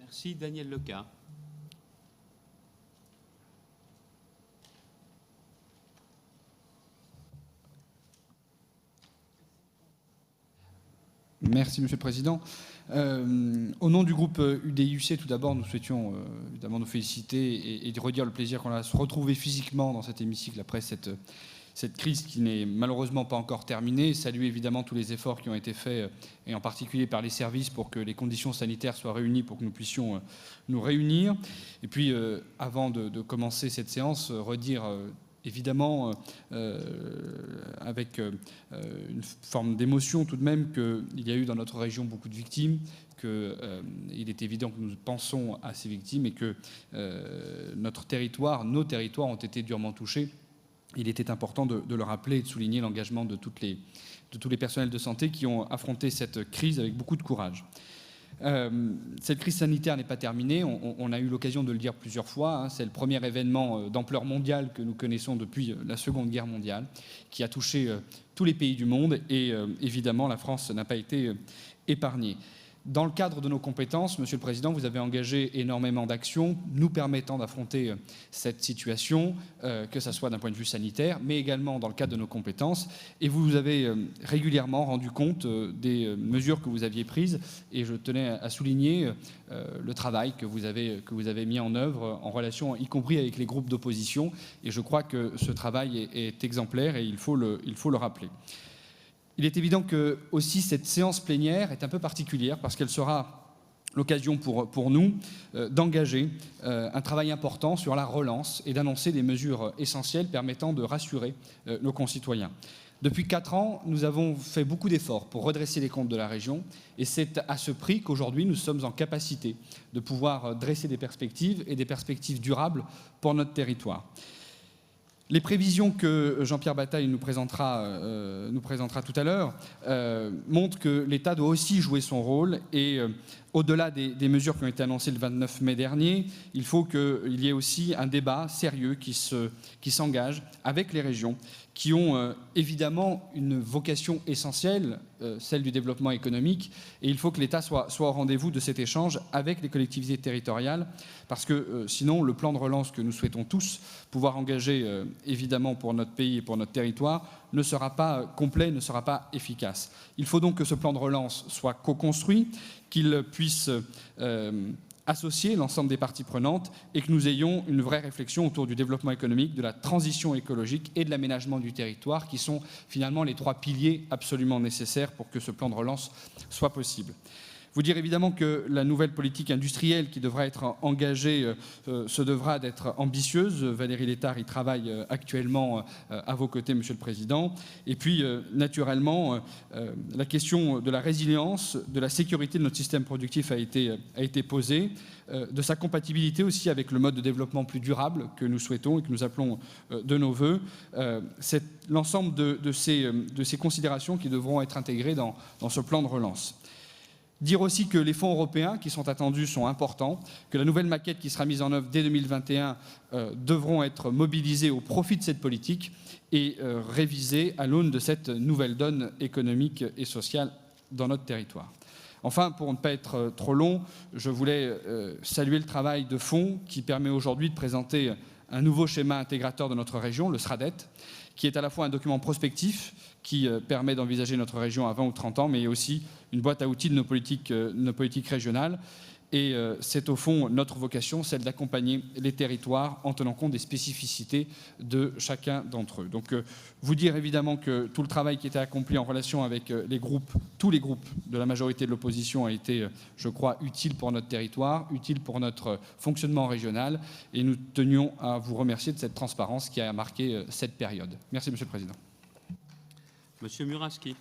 Merci. Daniel Leca. Merci, Monsieur le Président. Au nom du groupe UDI-UC, tout d'abord, nous souhaitions évidemment nous féliciter et redire le plaisir qu'on a à se retrouver physiquement dans cet hémicycle après cette crise qui n'est malheureusement pas encore terminée. Saluer évidemment tous les efforts qui ont été faits, et en particulier par les services, pour que les conditions sanitaires soient réunies, pour que nous puissions nous réunir. Et puis, avant de commencer cette séance, redire évidemment, avec une forme d'émotion tout de même, qu'il y a eu dans notre région beaucoup de victimes, qu'il est évident que nous pensons à ces victimes et que nos territoires ont été durement touchés. Il était important de le rappeler et de souligner l'engagement de tous les personnels de santé qui ont affronté cette crise avec beaucoup de courage. Cette crise sanitaire n'est pas terminée, on a eu l'occasion de le dire plusieurs fois, c'est le premier événement d'ampleur mondiale que nous connaissons depuis la Seconde Guerre mondiale, qui a touché tous les pays du monde et évidemment la France n'a pas été épargnée. Dans le cadre de nos compétences, Monsieur le Président, vous avez engagé énormément d'actions nous permettant d'affronter cette situation, que ce soit d'un point de vue sanitaire, mais également dans le cadre de nos compétences. Et vous avez régulièrement rendu compte des mesures que vous aviez prises. Et je tenais à souligner le travail que vous avez mis en œuvre en relation, y compris avec les groupes d'opposition. Et je crois que ce travail est exemplaire et il faut le rappeler. Il est évident que aussi cette séance plénière est un peu particulière parce qu'elle sera l'occasion pour nous d'engager un travail important sur la relance et d'annoncer des mesures essentielles permettant de rassurer nos concitoyens. Depuis 4 ans, nous avons fait beaucoup d'efforts pour redresser les comptes de la région et c'est à ce prix qu'aujourd'hui nous sommes en capacité de pouvoir dresser des perspectives et des perspectives durables pour notre territoire. Les prévisions que Jean-Pierre Bataille nous présentera tout à l'heure montrent que l'État doit aussi jouer son rôle et au-delà des mesures qui ont été annoncées le 29 mai dernier, il faut qu'il y ait aussi un débat sérieux qui s'engage avec les régions qui ont évidemment une vocation essentielle, celle du développement économique, et il faut que l'État soit au rendez-vous de cet échange avec les collectivités territoriales, parce que sinon le plan de relance que nous souhaitons tous pouvoir engager évidemment pour notre pays et pour notre territoire ne sera pas complet, ne sera pas efficace. Il faut donc que ce plan de relance soit co-construit, qu'il puisse associer l'ensemble des parties prenantes et que nous ayons une vraie réflexion autour du développement économique, de la transition écologique et de l'aménagement du territoire, qui sont finalement les 3 piliers absolument nécessaires pour que ce plan de relance soit possible. Vous dire évidemment que la nouvelle politique industrielle qui devra être engagée se devra d'être ambitieuse. Valérie Létard y travaille actuellement à vos côtés, Monsieur le Président. Et puis, naturellement, la question de la résilience, de la sécurité de notre système productif a été posée, de sa compatibilité aussi avec le mode de développement plus durable que nous souhaitons et que nous appelons de nos voeux. C'est l'ensemble de ces considérations qui devront être intégrées dans ce plan de relance. Dire aussi que les fonds européens qui sont attendus sont importants, que la nouvelle maquette qui sera mise en œuvre dès 2021 devront être mobilisés au profit de cette politique et révisés à l'aune de cette nouvelle donne économique et sociale dans notre territoire. Enfin, pour ne pas être trop long, je voulais saluer le travail de fond qui permet aujourd'hui de présenter un nouveau schéma intégrateur de notre région, le SRADET, qui est à la fois un document prospectif qui permet d'envisager notre région à 20 ou 30 ans, mais aussi une boîte à outils de nos politiques régionales. Et c'est au fond notre vocation, celle d'accompagner les territoires en tenant compte des spécificités de chacun d'entre eux. Donc vous dire évidemment que tout le travail qui était accompli en relation avec tous les groupes de la majorité de l'opposition a été, je crois, utile pour notre territoire, utile pour notre fonctionnement régional. Et nous tenions à vous remercier de cette transparence qui a marqué cette période. Merci, Monsieur le Président. Monsieur Muraski.